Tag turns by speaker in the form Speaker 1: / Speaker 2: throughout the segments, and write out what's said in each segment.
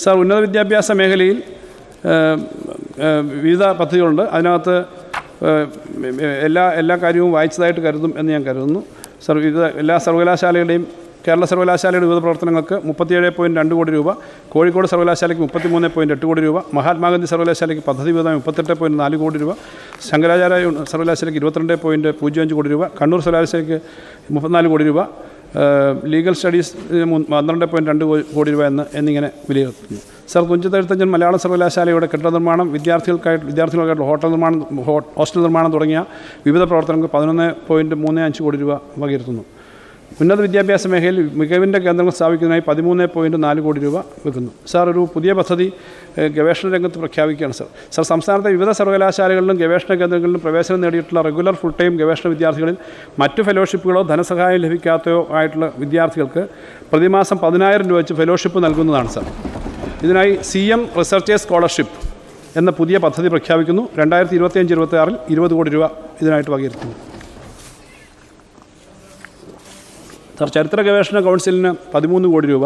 Speaker 1: Sir, ഉന്നത വിദ്യാഭ്യാസ മേഖലയിൽ വിവിധ പദ്ധതികളുണ്ട്. അതിനകത്ത് എല്ലാ കാര്യവും വായിച്ചതായിട്ട് കരുതും എന്ന് ഞാൻ കരുതുന്നു. സാർ, എല്ലാ സർവകലാശാലകളുടെയും കേരള സർവകലാശാലയുടെ വിവിധ പ്രവർത്തനങ്ങൾക്ക് 37.2 കോടി രൂപ, കോഴിക്കോട് സർവകലാശാലയ്ക്ക് 33.8 കോടി രൂപ, മഹാത്മാഗാന്ധി സർവകലാശാലയ്ക്ക് പദ്ധതി വിഹിതമായി 38.4 കോടി രൂപ, ശങ്കരാചാര്യ സർവകലാശാലയ്ക്ക് 22.05 കോടി രൂപ, കണ്ണൂർ സർവകലാശാലയ്ക്ക് 34 കോടി രൂപ, ലീഗൽ സ്റ്റഡീസ് 12.2 കോടി രൂപ എന്നിങ്ങനെ വിലയിരുത്തുന്നു. സാർ, തുഞ്ചത്തെഴുത്തച്ഛൻ മലയാള സർവകലാശാലയുടെ കെട്ടിട നിർമ്മാണം, വിദ്യാർത്ഥികൾക്കായിട്ടുള്ള ഹോസ്റ്റൽ നിർമ്മാണം തുടങ്ങിയ വിവിധ പ്രവർത്തനങ്ങൾക്ക് 11.35 കോടി രൂപ വകയിരുത്തുന്നു. ഉന്നത വിദ്യാഭ്യാസ മേഖലയിൽ മികവിൻ്റെ കേന്ദ്രങ്ങൾ സ്ഥാപിക്കുന്നതിനായി 13.4 കോടി രൂപ വെക്കുന്നു. സാർ, ഒരു പുതിയ പദ്ധതി ഗവേഷണ രംഗത്ത് പ്രഖ്യാപിക്കുകയാണ്. സാർ, സംസ്ഥാനത്തെ വിവിധ സർവകലാശാലകളിലും ഗവേഷണ കേന്ദ്രങ്ങളിലും പ്രവേശനം നേടിയിട്ടുള്ള റെഗുലർ ഫുൾ ടൈം ഗവേഷണ വിദ്യാർത്ഥികളിൽ മറ്റു ഫെലോഷിപ്പുകളോ ധനസഹായം ലഭിക്കാത്തയോ ആയിട്ടുള്ള വിദ്യാർത്ഥികൾക്ക് പ്രതിമാസം 10,000 രൂപ വെച്ച് ഫെലോഷിപ്പ് നൽകുന്നതാണ്. സാർ, ഇതിനായി CM റിസർച്ചേഴ്സ് സ്കോളർഷിപ്പ് എന്ന പുതിയ പദ്ധതി പ്രഖ്യാപിക്കുന്നു. 2025-26 20 കോടി രൂപ ഇതിനായിട്ട് വകയിരുത്തുന്നു. സാർ, ചരിത്ര ഗവേഷണ കൗൺസിലിന് 13 കോടി രൂപ,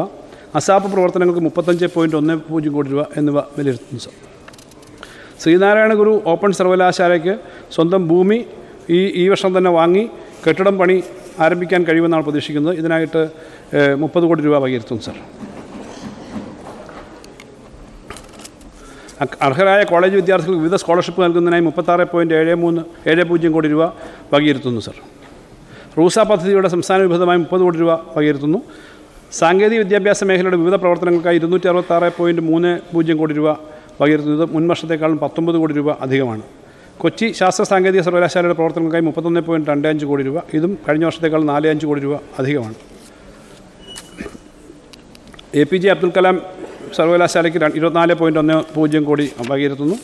Speaker 1: അസാപ്പ് പ്രവർത്തനങ്ങൾക്ക് 35.10 കോടി രൂപ എന്നിവ വിലയിരുത്തുന്നു. സാർ, ശ്രീനാരായണ ഗുരു ഓപ്പൺ സർവകലാശാലയ്ക്ക് സ്വന്തം ഭൂമി ഈ വർഷം തന്നെ വാങ്ങി കെട്ടിടം പണി ആരംഭിക്കാൻ കഴിയുമെന്നാണ് പ്രതീക്ഷിക്കുന്നത്. ഇതിനായിട്ട് 30 കോടി രൂപ വകയിരുത്തുന്നു. സാർ, അർഹരായ കോളേജ് വിദ്യാർത്ഥികൾക്ക് വിവിധ സ്കോളർഷിപ്പ് നൽകുന്നതിനായി 36.70 കോടി രൂപ വകയിരുത്തുന്നു. സാർ, റൂസ പദ്ധതിയുടെ സംസ്ഥാന വിഹിതമായി 30 കോടി രൂപ വകയിരുത്തുന്നു. സാങ്കേതിക വിദ്യാഭ്യാസ മേഖലയുടെ വിവിധ പ്രവർത്തനങ്ങൾക്കായി 266.30 കോടി രൂപ വകയിരുത്തുന്നത് മുൻ വർഷത്തേക്കാളും 19 കോടി രൂപ അധികമാണ്. കൊച്ചി ശാസ്ത്ര സാങ്കേതിക സർവകലാശാലയുടെ പ്രവർത്തനങ്ങൾക്കായി 31.25 കോടി രൂപ, ഇതും കഴിഞ്ഞ വർഷത്തേക്കാൾ 4.5 കോടി രൂപ അധികമാണ്. APJ അബ്ദുൽ കലാം സർവകലാശാലയ്ക്ക് 24.10 കോടി വകയിരുത്തുന്നു.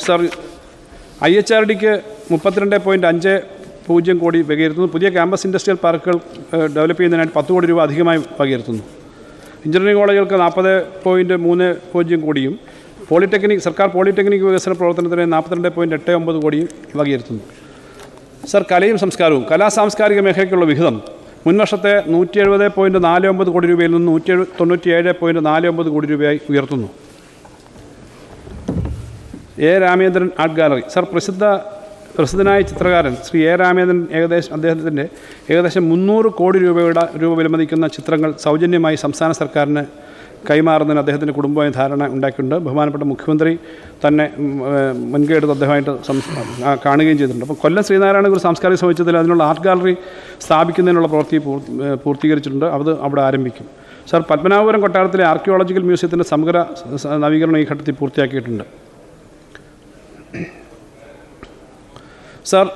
Speaker 1: സാർ, IHRDക്ക് 32.50 കോടി വകയിരുത്തുന്നു. പുതിയ ക്യാമ്പസ് ഇൻഡസ്ട്രിയൽ പാർക്കുകൾ ഡെവലപ്പ് ചെയ്യുന്നതിനായിട്ട് 10 കോടി രൂപ അധികമായി വകയിരുത്തുന്നു. എഞ്ചിനീയറിംഗ് കോളേജുകൾക്ക് 40.30 കോടിയും സർക്കാർ പോളിടെക്നിക് വികസന പ്രവർത്തനത്തിന് 42.89 കോടിയും വകയിരുത്തുന്നു. സാർ, കലയും സംസ്കാരവും സാംസ്കാരിക മേഖലയ്ക്കുള്ള വിഹിതം മുൻ വർഷത്തെ 170.49 കോടി രൂപയിൽ നിന്ന് 197.49 കോടി രൂപയായി ഉയർത്തുന്നു. Ramendran art gallery. സാർ, പ്രസിദ്ധനായ ചിത്രകാരൻ ശ്രീ രാമേന്ദ്രൻ അദ്ദേഹത്തിൻ്റെ ഏകദേശം 300 കോടി രൂപ വിലമതിക്കുന്ന ചിത്രങ്ങൾ സൗജന്യമായി സംസ്ഥാന സർക്കാരിന് കൈമാറുന്നതിന് അദ്ദേഹത്തിൻ്റെ കുടുംബമായി ധാരണ ഉണ്ടാക്കിയിട്ടുണ്ട്. ബഹുമാനപ്പെട്ട മുഖ്യമന്ത്രി തന്നെ മുൻകൈ എടുത്ത് അദ്ദേഹമായിട്ട് കാണുകയും ചെയ്തിട്ടുണ്ട്. അപ്പോൾ കൊല്ലം ശ്രീനാരായണ ഗുരു സാംസ്കാരിക സമുച്ചയത്തിൽ അതിനുള്ള ആർട്ട് ഗാലറി സ്ഥാപിക്കുന്നതിനുള്ള പ്രവൃത്തി പൂർത്തീകരിച്ചിട്ടുണ്ട്. അത് അവിടെ ആരംഭിക്കും. സാർ, പത്മനാഭപുരം കൊട്ടാരത്തിലെ ആർക്കിയോളജിക്കൽ മ്യൂസിയത്തിൻ്റെ സമഗ്ര നവീകരണം ഈ ഘട്ടത്തിൽ പൂർത്തിയാക്കിയിട്ടുണ്ട്. സാർ,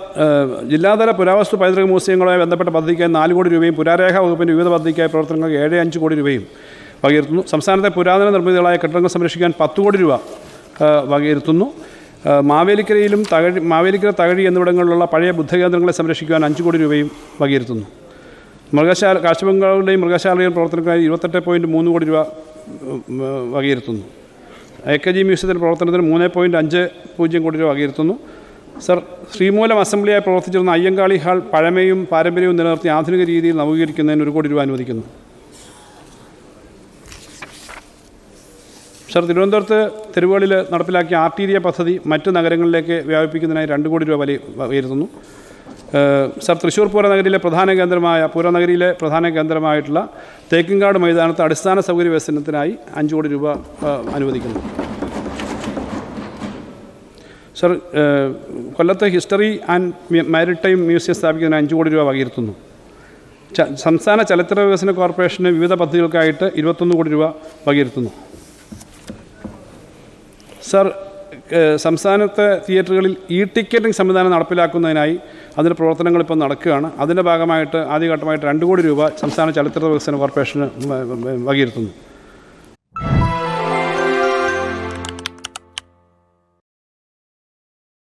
Speaker 1: ജില്ലാതല പുരാവസ്തു പൈതൃക മ്യൂസിയങ്ങളുമായി ബന്ധപ്പെട്ട പദ്ധതിക്കായി 4 കോടി രൂപയും പുരാരേഖ വകുപ്പിൻ്റെ വിവിധ പദ്ധതിക്കായ പ്രവർത്തനങ്ങൾക്ക് 7.5 കോടി രൂപയും വകയിരുത്തുന്നു. സംസ്ഥാനത്തെ പുരാതന നിർമ്മിതികളായ കെട്ടിടങ്ങൾ സംരക്ഷിക്കാൻ 10 കോടി രൂപ വകയിരുത്തുന്നു. മാവേലിക്കര തകഴി എന്നിവിടങ്ങളിലുള്ള പഴയ ബുദ്ധകേന്ദ്രങ്ങളെ സംരക്ഷിക്കുവാൻ 5 കോടി രൂപയും വകയിരുത്തുന്നു. കാഴ്ചബംഗ്ലാവുകളുടെയും മൃഗശാലയുടെയും പ്രവർത്തനത്തിനായി 28.3 കോടി രൂപ വകയിരുത്തുന്നു. AKG മ്യൂസിയത്തിൻ്റെ പ്രവർത്തനത്തിന് 3.50 കോടി രൂപ വകയിരുത്തുന്നു. സർ, ശ്രീമൂലം അസംബ്ലിയായി പ്രവർത്തിച്ചിരുന്ന അയ്യങ്കാളി ഹാൾ പഴമയും പാരമ്പര്യവും നിലനിർത്തി ആധുനിക രീതിയിൽ നവീകരിക്കുന്നതിന് 1 കോടി രൂപ അനുവദിക്കുന്നു. സർ, തിരുവനന്തപുരത്ത് തെരുവുകളിൽ നടപ്പിലാക്കിയ ആർട്ടീരിയ പദ്ധതി മറ്റ് നഗരങ്ങളിലേക്ക് വ്യാപിപ്പിക്കുന്നതിനായി 2 കോടി രൂപ വകയിരുത്തുന്നു. സർ, തൃശ്ശൂർ പൂരനഗരിയിലെ പ്രധാന കേന്ദ്രമായിട്ടുള്ള തേക്കിൻകാട് മൈതാനത്ത് അടിസ്ഥാന സൗകര്യ വികസനത്തിനായി 5 കോടി രൂപ അനുവദിക്കുന്നു. സർ, കൊല്ലത്തെ ഹിസ്റ്ററി ആൻഡ് മാരിടൈം മ്യൂസിയം സ്ഥാപിക്കുന്നതിന് 5 കോടി രൂപ വകയിരുത്തുന്നു. സംസ്ഥാന ചലച്ചിത്ര വികസന കോർപ്പറേഷന് വിവിധ പദ്ധതികൾക്കായിട്ട് 21 കോടി രൂപ വകയിരുത്തുന്നു. സർ, സംസ്ഥാനത്തെ തിയേറ്ററുകളിൽ ടിക്കറ്റിംഗ് സംവിധാനം നടപ്പിലാക്കുന്നതിനായി അതിൻ്റെ പ്രവർത്തനങ്ങൾ ഇപ്പോൾ നടക്കുകയാണ്. അതിൻ്റെ ഭാഗമായിട്ട് ആദ്യഘട്ടമായിട്ട് 2 കോടി രൂപ സംസ്ഥാന ചലച്ചിത്ര വികസന കോർപ്പറേഷന് വകയിരുത്തുന്നു.